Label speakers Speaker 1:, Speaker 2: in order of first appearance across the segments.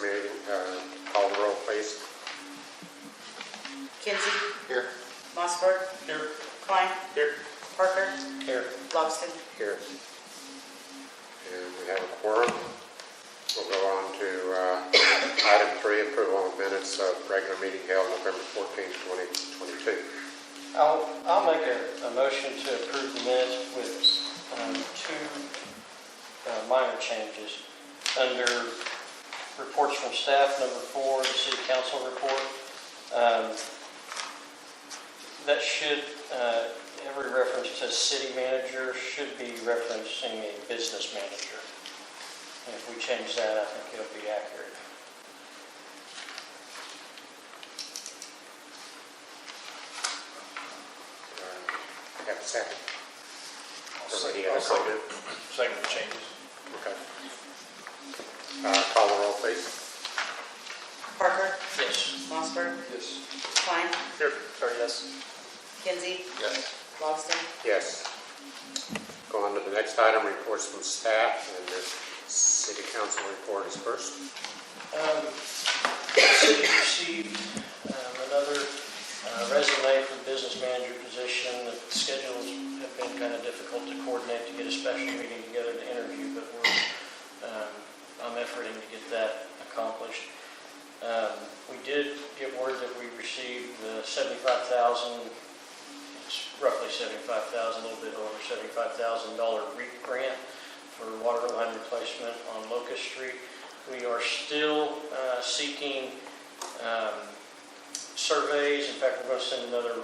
Speaker 1: meeting. Call the roll, please.
Speaker 2: Kinsey.
Speaker 1: Here.
Speaker 2: Mossberg.
Speaker 1: Here.
Speaker 2: Klein.
Speaker 1: Here.
Speaker 2: Parker.
Speaker 1: Here.
Speaker 2: Logston.
Speaker 1: Here. And we have a quorum. We'll go on to item 3, approval of minutes of regular meeting held November 14th, 2022.
Speaker 3: I'll make a motion to approve the minutes with two minor changes. Under reports from staff, number 4, the city council report, that should, every reference to city manager should be referencing a business manager. And if we change that, I think it'll be accurate.
Speaker 1: Have a second?
Speaker 4: Second the changes.
Speaker 1: Okay. Call the roll, please.
Speaker 2: Parker.
Speaker 3: Yes.
Speaker 2: Mossberg.
Speaker 4: Yes.
Speaker 2: Klein.
Speaker 4: Here. Or yes.
Speaker 2: Kinsey.
Speaker 4: Yes.
Speaker 2: Logston.
Speaker 1: Yes. Go on to the next item, reports from staff, and the city council report is first.
Speaker 3: The city received another resume for the business manager position. The schedules have been kind of difficult to coordinate to get a special meeting together to interview, but I'm efforting to get that accomplished. We did get word that we received the $75,000, it's roughly $75,000, a little bit over $75,000 REAP grant for water line replacement on Locust Street. We are still seeking surveys. In fact, we're going to send another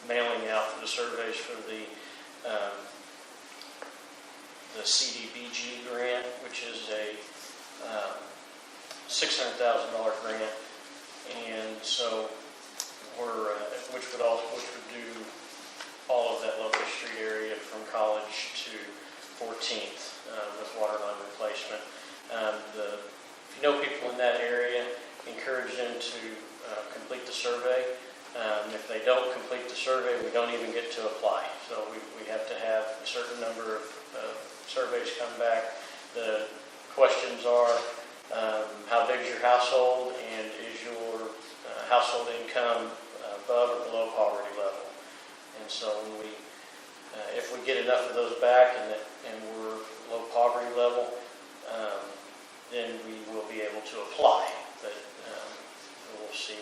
Speaker 3: mailing out for the surveys for the CDBG grant, which is a $600,000 grant, and so we're which would do all of that Locust Street area from College to 14th with water line replacement. If you know people in that area, encourage them to complete the survey. If they don't complete the survey, we don't even get to apply. So we have to have a certain number of surveys come back. The questions are, how big is your household, and is your household income above or below poverty level? And so when if we get enough of those back and we're low poverty level, then we will be able to apply. But we'll see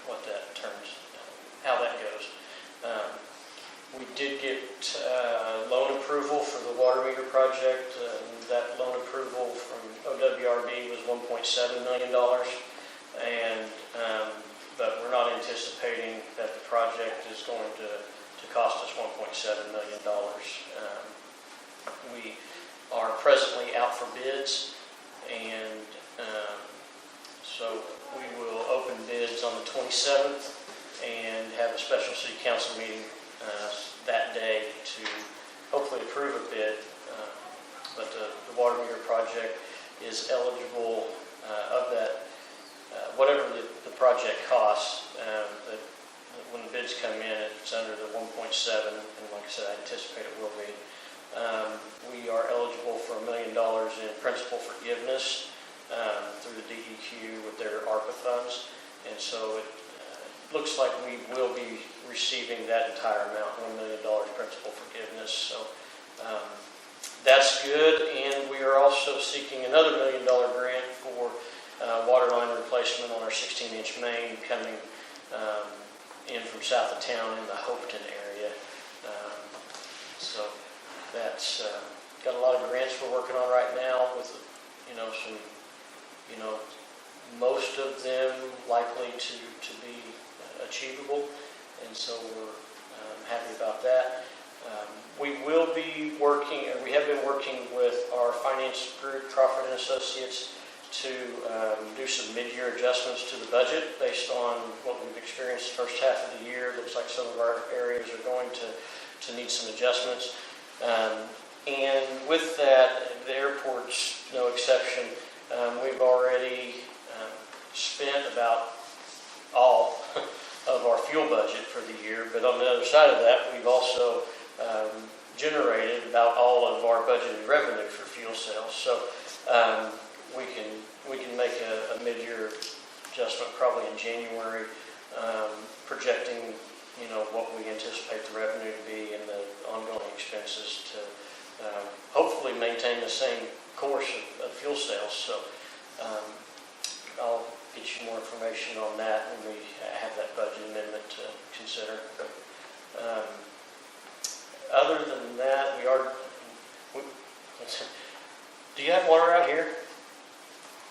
Speaker 3: what that how that goes. We did get loan approval for the water meter project. That loan approval from OWRB was $1.7 million, and but we're not anticipating that the project is going to cost us $1.7 million. We are presently out for bids, and so we will open bids on the 27th and have a special city council meeting that day to hopefully approve a bid. But the water meter project is eligible of that, whatever the project costs, that when the bids come in, it's under the 1.7, and like I said, I anticipate it will be. We are eligible for $1 million in principal forgiveness through the DEQ with their ARPA funds, and so it looks like we will be receiving that entire amount, $1 million principal forgiveness. So that's good, and we are also seeking another $1 million grant for water line replacement on our 16-inch main coming in from south of town in the Hopeton area. So that's got a lot of grants we're working on right now with, some, most of them likely to be achievable, and so we're happy about that. We will be working, or we have been working with our finance group, Crawford and Associates, to do some mid-year adjustments to the budget based on what we've experienced the first half of the year. It looks like some of our areas are going to need some adjustments. And with that, the airport's no exception. We've already spent about all of our fuel budget for the year, but on the other side of that, we've also generated about all of our budgeted revenue for fuel sales. So we can make a mid-year adjustment probably in January, projecting, what we anticipate the revenue to be and the ongoing expenses to hopefully maintain the same course of fuel sales. So I'll get you more information on that when we have that budget amendment to consider. But other than that, do you have water out here?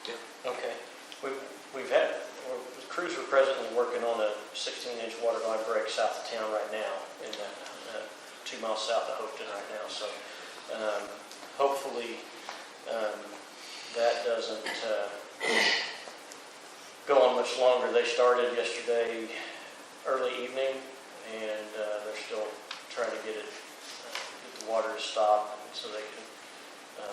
Speaker 4: Yeah.
Speaker 3: Okay. The crews are presently working on a 16-inch water line break south of town right now, in 2 miles south of Hopeton right now. So hopefully that doesn't go on much longer. They started yesterday early evening, and they're still trying to get the water to stop so they can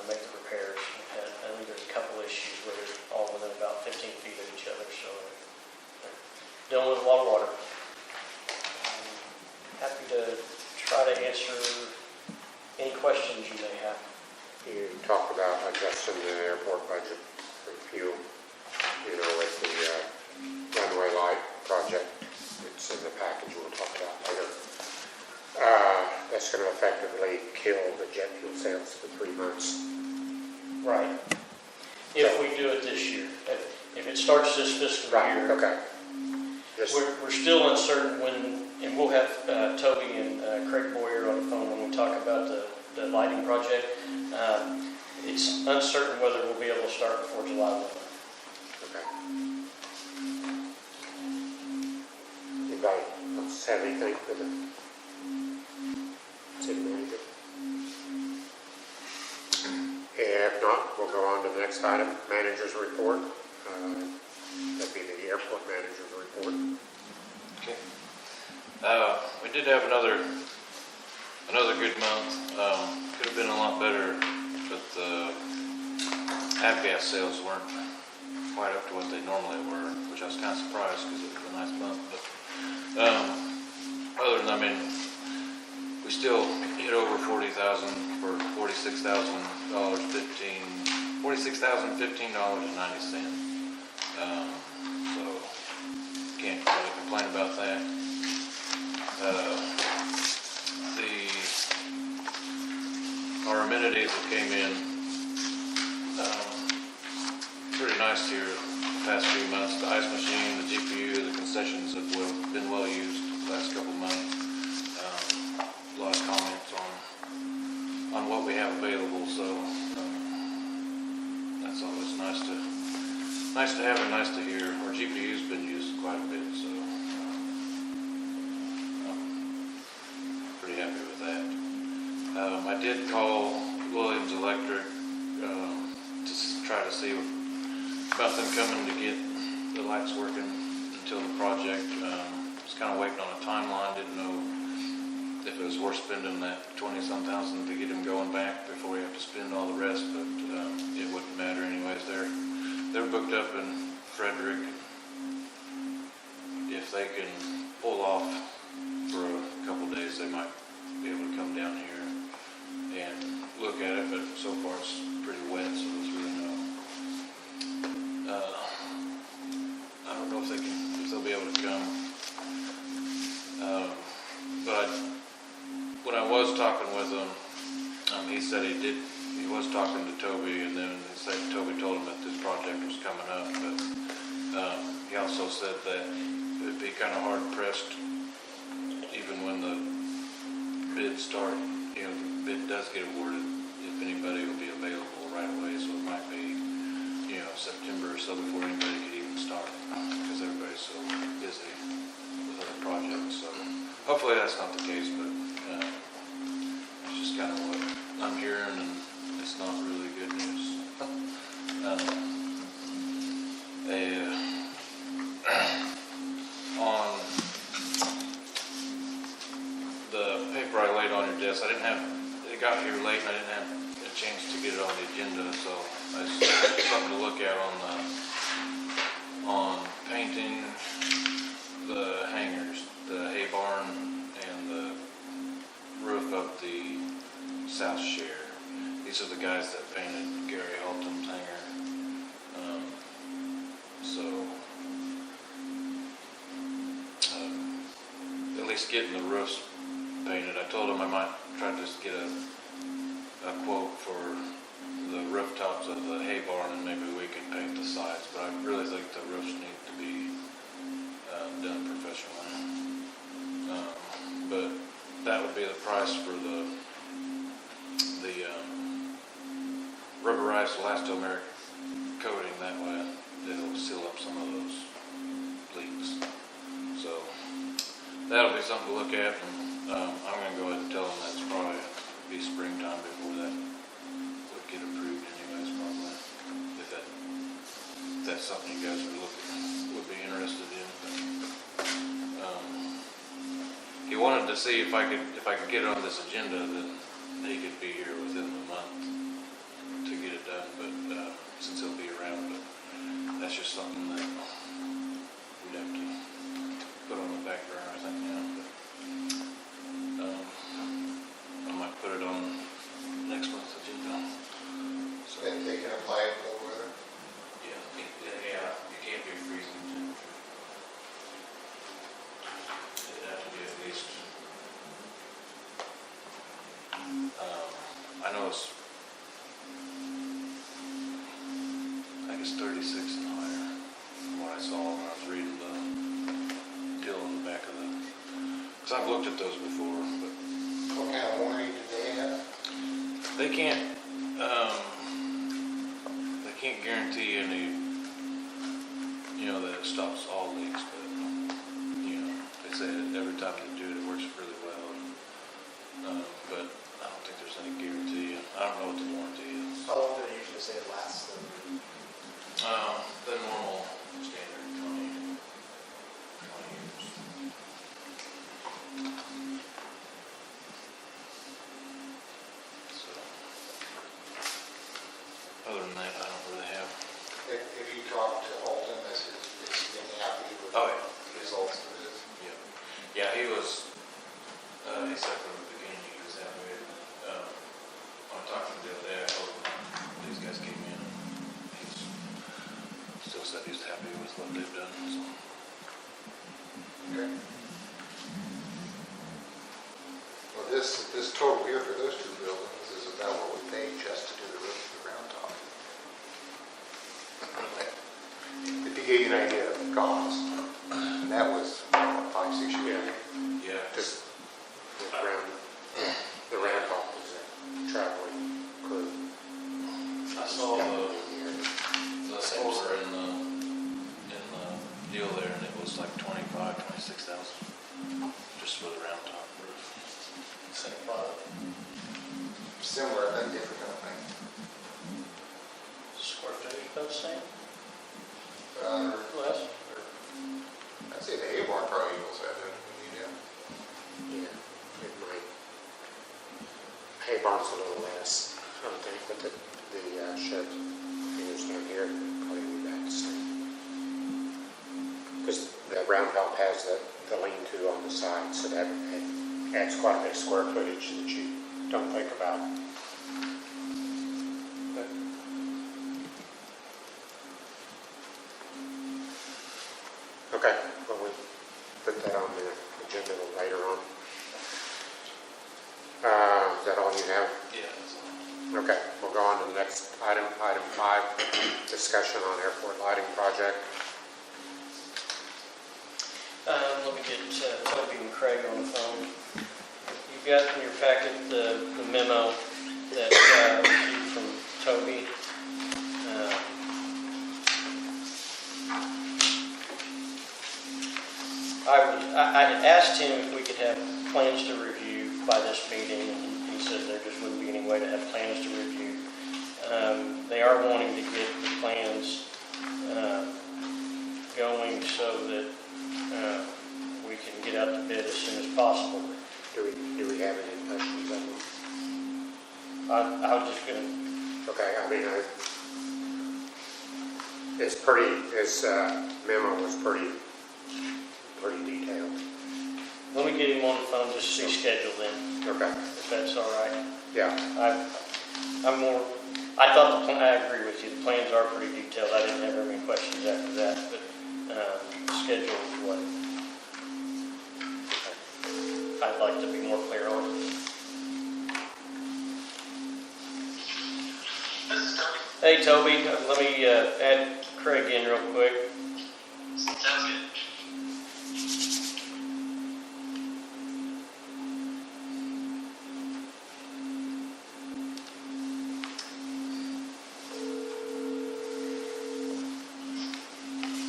Speaker 3: make the repairs. I think there's a couple issues where they're all within about 15 feet of each other, so they're dealing with a lot of water. Happy to try to answer any questions you may have.
Speaker 1: You talked about adjusting the airport budget for fuel, with the runway light project. It's in the package we'll talk about later. That's going to effectively kill the jet fuel sales for 3 months.
Speaker 3: Right. If we do it this year. If it starts this fiscal year.
Speaker 1: Okay.
Speaker 3: We're still uncertain when, and we'll have Toby and Craig Boyer on the phone when we talk about the lighting project. It's uncertain whether we'll be able to start before July 1.
Speaker 1: Okay. Anybody else have anything for the city manager? If not, we'll go on to the next item, manager's report. That'd be the airport manager's report.
Speaker 5: Okay. We did have another good month. Could have been a lot better, but the avgas sales weren't quite up to what they normally were, which I was kind of surprised because it was a nice month. But other than, we still hit over 40,000 for $46,015.90. So can't really complain about that. Our amenities that came in pretty nice here the past few months. The ice machine, the GPU, the concessions have been well used the last couple months. A lot of comments on what we have available, so that's always nice to have and nice to hear. Our GPU's been used quite a bit, so I'm pretty happy with that. I did call Williams Electric to try to see about them coming to get the lights working until the project. Was kind of waiting on a timeline, didn't know if it was worth spending that 20-some thousand to get them going back before we have to spend all the rest, but it wouldn't matter anyways. They're booked up in Frederick. If they can pull off for a couple days, they might be able to come down here and look at it, but so far it's pretty wet, so there's really no. I don't know if they'll be able to come. But when I was talking with him, he said he was talking to Toby, and then he said Toby told him that this project was coming up, but he also said that it would be kind of hard pressed even when the bids start, the bid does get awarded, if anybody will be available right away, so it might be, September or so before anybody could even start, because everybody's so busy with other projects, so hopefully that's not the case, but it's just kind of what I'm hearing, and it's not really good news. On the paper I laid on your desk, it got here late and I didn't have a chance to get it on the agenda, so it's something to look at on painting the hangars, the hay barn, and the roof of the south share. These are the guys that painted Gary Haltom's hangar. So, at least getting the roofs painted. I told him I might try to just get a quote for the rooftops of the hay barn, and maybe we could paint the sides, but I really think the roofs need to be done professionally. But that would be the price for the rubberized elastomeric coating. That way it'll seal up some of those leaks. So that'll be something to look at, and I'm going to go ahead and tell them that's probably be springtime before that would get approved anyways, probably. If that's something you guys would be interested in. But, he wanted to see if I could get it on this agenda, then he could be here within the month to get it done. But since he'll be around, but that's just something that we'd have to put on the back burner, I think, now. But I might put it on next month's agenda. So,
Speaker 4: And they can apply it cold weather?
Speaker 5: yeah, you can't be freezing temperature. It'd have to be at least, I know it's, I think it's 36 and higher from what I saw when I was reading the deal in the back of the, because I've looked at those before, but
Speaker 4: What kind of warranty do they have?
Speaker 5: they can't guarantee any, that it stops all leaks, but, they say that every time they do it, it works really well. But I don't think there's any guarantee. I don't know what the warranty is.
Speaker 4: How long do they usually say it lasts?
Speaker 5: The normal standard 20 years. So, other than that, I don't really have.
Speaker 4: If you talk to Holton, is he been happy with
Speaker 5: Oh, yeah.
Speaker 4: the results of this?
Speaker 5: Yeah, he was, he said from the beginning he was happy with it. When I talked to him the other day, I told him these guys came in, and he's still said he's happy with what they've done, so.
Speaker 4: Okay. Well, this total here for those two buildings is about what we paid just to do the roof of the ground top. If you gave you an idea of the cost, and that was 5-6 years ago.
Speaker 5: Yeah,
Speaker 1: Just the round top is a traveling crew.
Speaker 5: I saw the solar in the deal there, and it was like 26,000 just for the round top roof.
Speaker 3: Same product.
Speaker 4: Similar, but different, I think.
Speaker 3: Square footage about the same?
Speaker 4: Uh,
Speaker 3: Less?
Speaker 4: I'd say the hay barn probably equals that, doesn't it?
Speaker 1: Yeah, it might. Hay barn's a little less, I don't think, but the shed units down here probably be about the same. Because the round top has the lean-to on the side, so that adds quite a bit of square footage that you don't think about. But okay, well, we put that on the agenda later on. Is that all you have?
Speaker 5: Yeah, that's all.
Speaker 1: Okay, we'll go on to the next item, item 5, discussion on airport lighting project.
Speaker 3: Let me get Toby and Craig on the phone. You've got in your packet the memo that received from Toby. I had asked him if we could have plans to review by this meeting, and he said there just wouldn't be any way to have plans to review. They are wanting to get the plans going so that we can get out to bid as soon as possible.
Speaker 1: Do we have any questions on them?
Speaker 3: I was just going to,
Speaker 1: Okay, I mean, his memo was pretty detailed.
Speaker 3: let me get him on the phone, just reschedule then,
Speaker 1: Okay,
Speaker 3: if that's all right.
Speaker 1: yeah,
Speaker 3: I'm more I thought I agree with you, the plans are pretty detailed, I didn't have very many questions after that, but, schedule is what I'd like to be more clear on.
Speaker 6: This is Toby.
Speaker 3: Hey, Toby, let me, add Craig in real quick.
Speaker 6: Sounds good.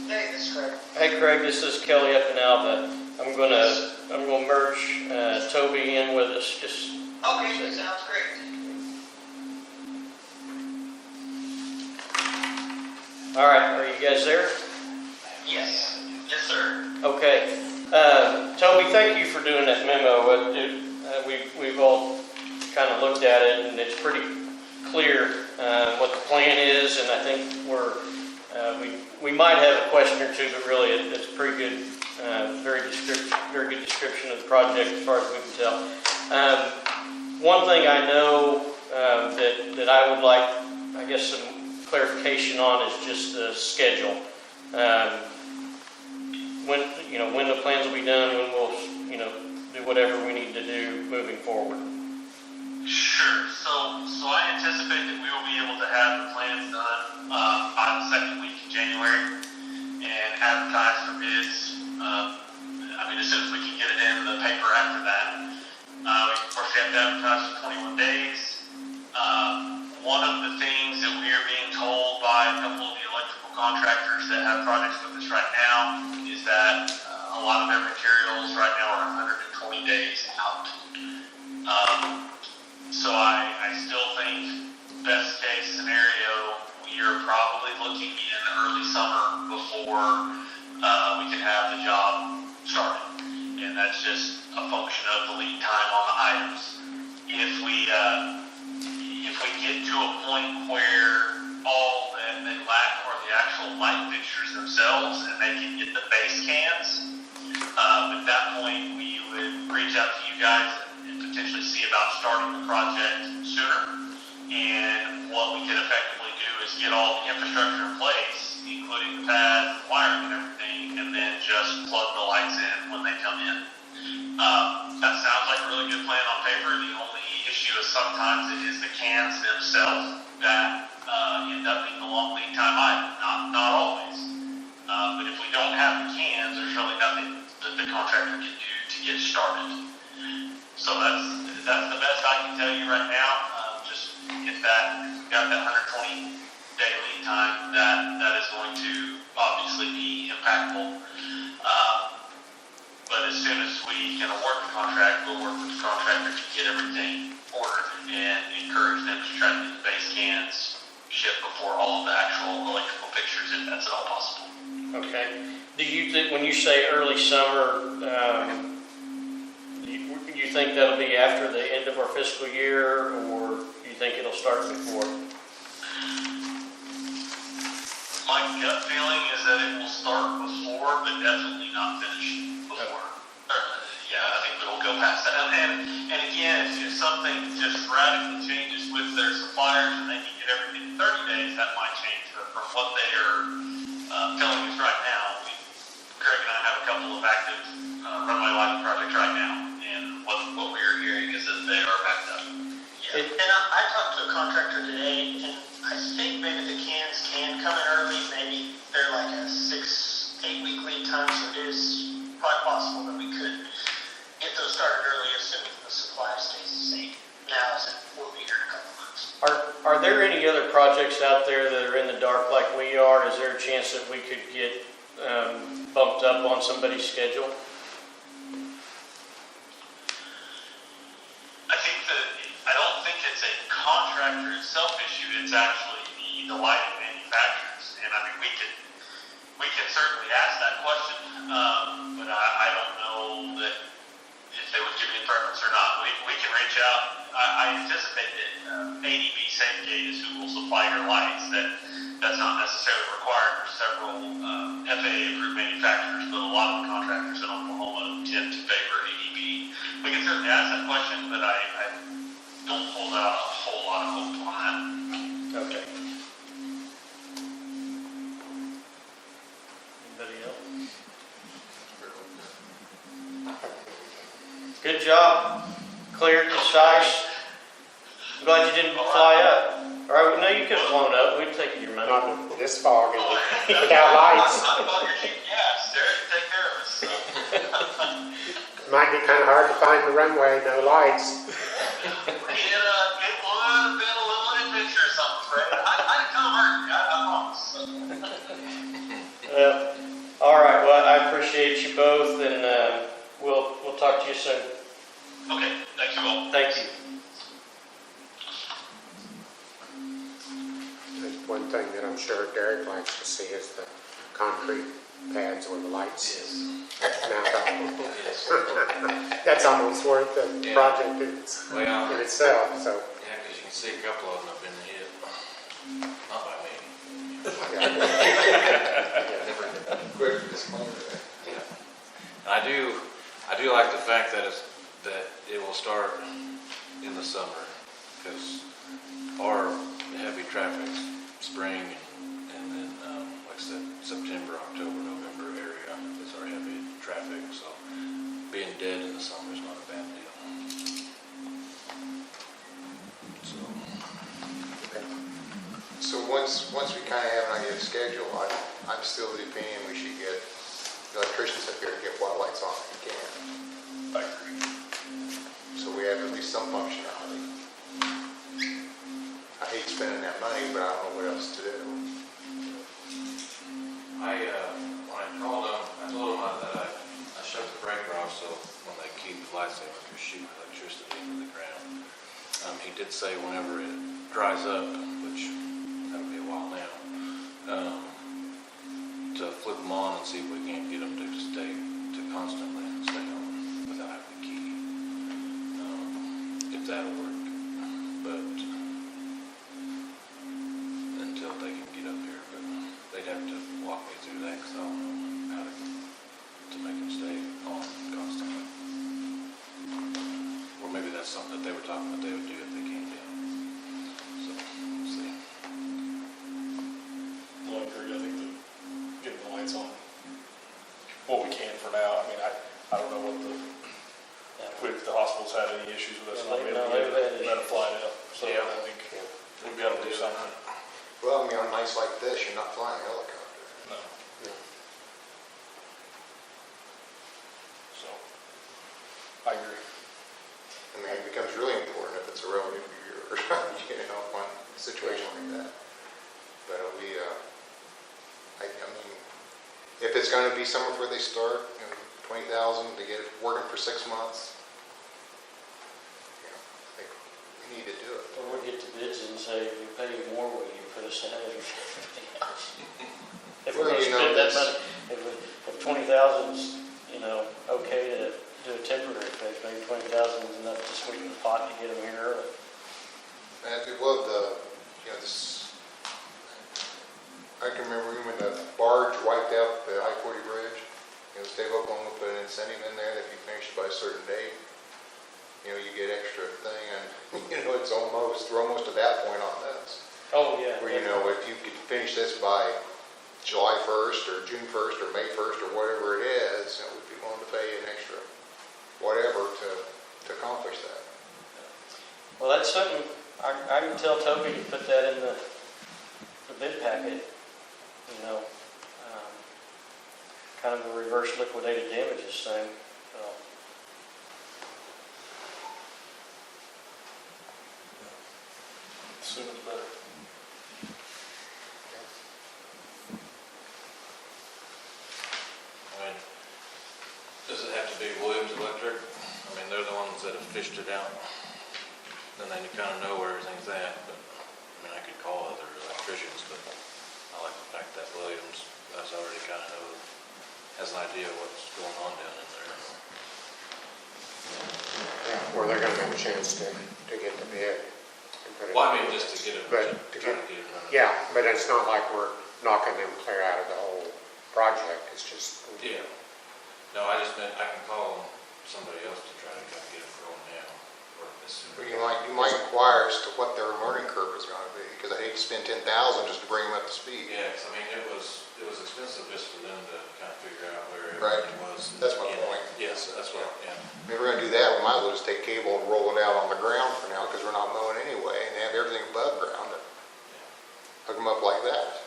Speaker 6: Hey, this is Craig.
Speaker 3: Hey, Craig, this is Kelly up in Alva. I'm gonna merge, Toby in with us, just.
Speaker 6: Okay, sounds great.
Speaker 3: All right, are you guys there?
Speaker 6: Yes. Yes, sir.
Speaker 3: Okay. Toby, thank you for doing that memo. We've all kind of looked at it, and it's pretty clear what the plan is, and I think we might have a question or two, but really it's pretty good, very good description of the project as far as we can tell. One thing I know that I would like, I guess, some clarification on is just the schedule. When the plans will be done, when we'll, do whatever we need to do moving forward.
Speaker 6: Sure. So I anticipate that we will be able to have the plans done by the second week in January and advertise for bids. As soon as we can get it in the paper after that. Of course, we have to advertise for 21 days. One of the things that we are being told by a couple of the electrical contractors that have projects with us right now is that a lot of their materials right now are 120 days out. So I still think best case scenario, we are probably looking in early summer before we can have the job started. And that's just a function of the lead time on the items. If we get to a point where all that they lack are the actual light fixtures themselves and they can get the base cans, at that point we would reach out to you guys and potentially see about starting the project sooner. And what we can effectively do is get all the infrastructure in place, including the pads, the wiring and everything, and then just plug the lights in when they come in. That sounds like a really good plan on paper. The only issue is sometimes it is the cans themselves that end up being the long lead time item. Not always. But if we don't have the cans, there's really nothing that the contractor can do to get started. So that's the best I can tell you right now. Just get that, got that 120 day lead time, that is going to obviously be impactful. But as soon as we can award the contract, we'll work with the contractor to get everything ordered and encourage them to try to get the base cans shipped before all of the actual electrical fixtures, if that's at all possible.
Speaker 3: Okay. Do you think, when you say early summer, you think that'll be after the end of our fiscal year, or do you think it'll start before?
Speaker 6: My gut feeling is that it will start before, but definitely not finish before. I think it'll go past that. And again, if something just radically changes with their suppliers and they can get everything in 30 days, that might change from what they are telling us right now. Craig and I have a couple of active runway lighting projects right now, and what we are hearing is that they are backed up. Yeah. And I talked to a contractor today, and I think maybe the cans can come in early. Maybe they're like a 6-8 week lead time, so it is quite possible that we could get those started early, assuming the supply stays the same. Now, we'll be here in a couple months.
Speaker 3: Are there any other projects out there that are in the dark like we are? Is there a chance that we could get bumped up on somebody's schedule?
Speaker 6: I don't think it's a contractor itself issue. It's actually the lighting manufacturers. And we can certainly ask that question, but I don't know that if they would give me a preference or not. We can reach out. I anticipate that ADB SafeGate is who will supply your lights. That's not necessarily required for several FAA-approved manufacturers, but a lot of the contractors in Oklahoma tend to favor ADB. We can certainly ask that question, but I don't hold out a whole lot of hope on that.
Speaker 3: Good job. Cleared, concise. I'm glad you didn't fly up. All right, no, you could have flown up. We'd taken your money.
Speaker 1: Not in this fog and without lights.
Speaker 6: I'm about your cheap gas, Derek, take care of us. So.
Speaker 1: Might be kind of hard to find the runway, no lights.
Speaker 6: It would have been a little adventurous, I'm afraid. I'd come hurt you, I promise.
Speaker 3: All right, well, I appreciate you both, and we'll talk to you soon.
Speaker 6: Okay, thank you all.
Speaker 3: Thank you.
Speaker 1: And one thing that I'm sure Derek likes to see is the concrete pads where the lights mount up. That's almost worth the project in
Speaker 5: Well,
Speaker 1: itself, so.
Speaker 5: yeah, because you can see a couple of them have been hit. Not by me.
Speaker 4: Quick disclaimer there.
Speaker 5: Yeah. I do like the fact that it will start in the summer, because our heavy traffic's spring and then, like I said, September, October, November area is our heavy traffic, so being dead in the summer is not a bad deal.
Speaker 4: So once we kind of have an idea of schedule, I'm still of the opinion we should get the electricians up here to get water lights on if we can.
Speaker 7: I agree.
Speaker 4: So we have at least some functionality. I hate spending that money, but I don't know what else to do.
Speaker 5: When I called him, I told him that I shut the breaker off so when they keep the lights, they don't just shoot electricity into the ground. He did say whenever it dries up, which that'll be a while now, to flip them on and see if we can't get them to constantly stay on without having a key. If that'll work, but until they can get up here, but they'd have to walk me through that because I don't know how to make them stay on constantly. Or maybe that's something that they were talking about they would do if they came down. So, we'll see.
Speaker 7: Well, I agree. I think that getting the lights on, what we can for now. I mean, I don't know what if the hospital's had any issues with us not being able to let a flight out. So
Speaker 5: Yeah.
Speaker 7: I think we'll be able to do something.
Speaker 4: Well, I mean, on nights like this, you're not flying a helicopter.
Speaker 7: No. So, I agree.
Speaker 4: I mean, it becomes really important if it's a relative of yours, one situation like that. But it'll be, I mean, if it's going to be somewhere where they start, $20,000 to get it working for 6 months, I think we need to do it.
Speaker 3: Or we'll get the bids and say, we pay you more, will you put us ahead of everybody else? If we're
Speaker 4: Well,
Speaker 3: gonna
Speaker 4: you know,
Speaker 3: spend that
Speaker 4: that's-
Speaker 3: money, if 20,000's, okay to do a temporary fix, maybe 20,000 is enough to sweeten the pot to get them here early.
Speaker 4: And well, I can remember when the barge wiped out the I-40 bridge. The state of Oklahoma put an incentive in there that if you finish it by a certain date, you get extra thing. And we're almost at that point on this.
Speaker 3: Oh, yeah.
Speaker 4: Where if you could finish this by July 1st or June 1st or May 1st or whatever it is, we'd be willing to pay you an extra whatever to accomplish that.
Speaker 3: Well, that's something, I can tell Toby to put that in the bid packet, kind of a reverse liquidated damages thing.
Speaker 7: Sooner the better.
Speaker 5: I mean, does it have to be Williams Electric? I mean, they're the ones that have fished it out. Then they kind of know where everything's at, but, I mean, I could call other electricians, but I like the fact that Williams, that's already kind of know, has an idea of what's going on down in there.
Speaker 1: Yeah, or they're gonna have a chance to get the bid. and put it
Speaker 5: Well, I
Speaker 1: in.
Speaker 5: mean, just to get it,
Speaker 1: But
Speaker 5: to try to get it running.
Speaker 1: Yeah, but it's not like we're knocking them clear out of the whole project, it's just.
Speaker 5: Yeah. No, I just meant I can call somebody else to try to kind of get it going now, or as it's.
Speaker 4: Well, you might inquire as to what their learning curve is gonna be, because I hate to spend 10,000 just to bring them up to speed.
Speaker 5: Yeah, 'cause I mean, it was expensive just for them to kind of figure out where
Speaker 4: Right.
Speaker 5: everything was.
Speaker 4: That's my
Speaker 5: Yeah.
Speaker 4: point.
Speaker 5: Yes, that's what, yeah.
Speaker 4: If we're gonna do that, we might as well just take cable and roll it out on the ground for now, because we're not mowing anyway, and have everything above ground. Hook them up like that.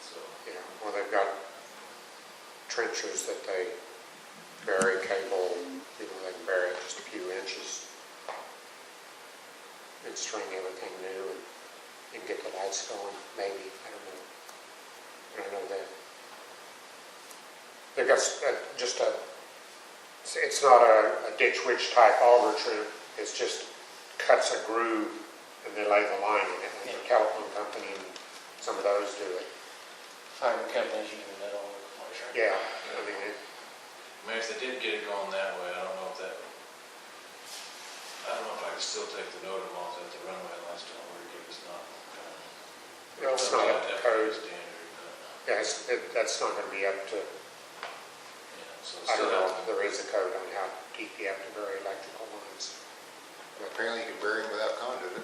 Speaker 5: So,
Speaker 1: Yeah, well, they've got trenches that they bury cable, they can bury it just a few inches and string everything new and get the lights going, maybe, I don't know. But I know that they've got just it's not a ditch witch type auger trim, it's just cuts a groove and they lay the line in it. And the telephone company and some of those do it.
Speaker 3: Fiber companies using that all over the place, right?
Speaker 1: Yeah, I mean,
Speaker 5: I mean, if they did get it going that way, I don't know if I could still take the Notre off at the runway last time, or if it's not.
Speaker 1: it's not up to code.
Speaker 5: Standard, but,
Speaker 1: Yeah, that's not going to be up to,
Speaker 5: yeah, so
Speaker 1: I don't
Speaker 5: still
Speaker 1: know
Speaker 5: have
Speaker 1: if there is a code on how deep you have to bury electrical lines.
Speaker 4: Apparently you can bury them without conduit.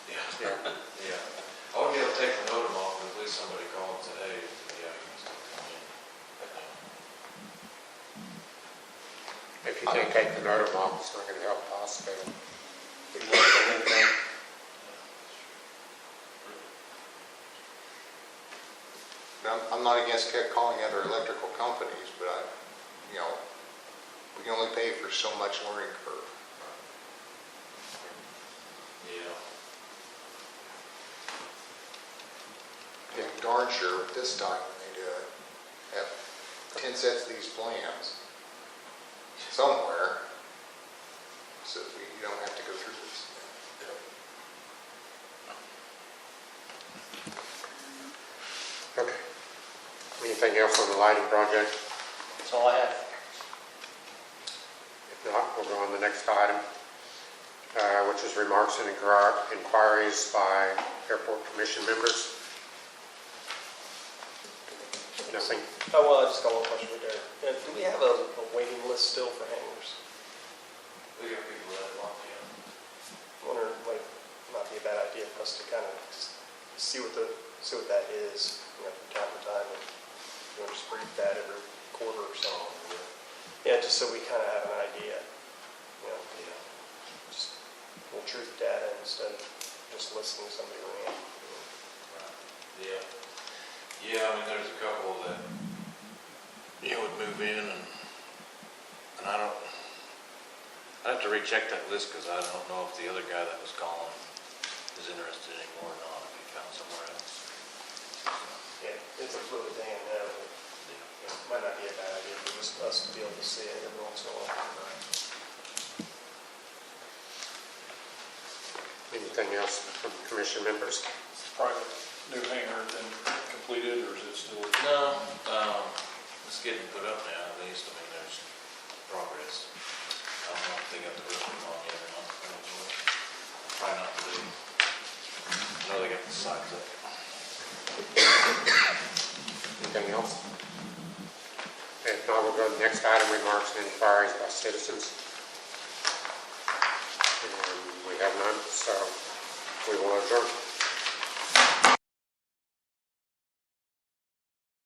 Speaker 5: Yeah,
Speaker 1: Yeah,
Speaker 5: yeah. I wouldn't be able to take the Notre off, but at least somebody called and said, hey, yeah, you can still come in.
Speaker 1: if you can't take the Notre off, it's not going to help the hospital.
Speaker 4: I'm not against calling other electrical companies, but we can only pay for so much learning curve.
Speaker 5: Yeah.
Speaker 4: I'm darn sure with this time when they do it, have 10 sets of these plans somewhere, so that you don't have to go through this.
Speaker 1: Okay. Anything else on the lighting project?
Speaker 3: That's all I have.
Speaker 1: If not, we'll go on to the next item, which is remarks and inquiries by airport commission members. Nothing?
Speaker 8: Oh, well, I just got one question for Derek. Do we have a waiting list still for hangars?
Speaker 5: We got people that want, yeah.
Speaker 8: I wonder, like, it might be a bad idea for us to kind of see what that is, from time to time, and just brief that every quarter or so. Yeah, just so we kind of have an idea, just full truth data instead of just listening to somebody rant.
Speaker 5: Yeah. Yeah, I mean, there's a couple that, would move in and I'd have to recheck that list because I don't know if the other guy that was calling is interested anymore or not, if he found somewhere else.
Speaker 8: Yeah, it's a fluid thing, and it might not be a bad idea for just us to be able to see it every once in a while.
Speaker 1: Anything else from commission members?
Speaker 7: Probably new hangar then completed, or is it still?
Speaker 5: No, it's getting put up now, at least. I mean, there's progress. I don't know if they got the roof on yet or not. I don't know. Try not to do. I know they got the sides up.
Speaker 1: Anything else? If not, we'll go to the next item, remarks and inquiries by citizens. And we have none, so we will adjourn.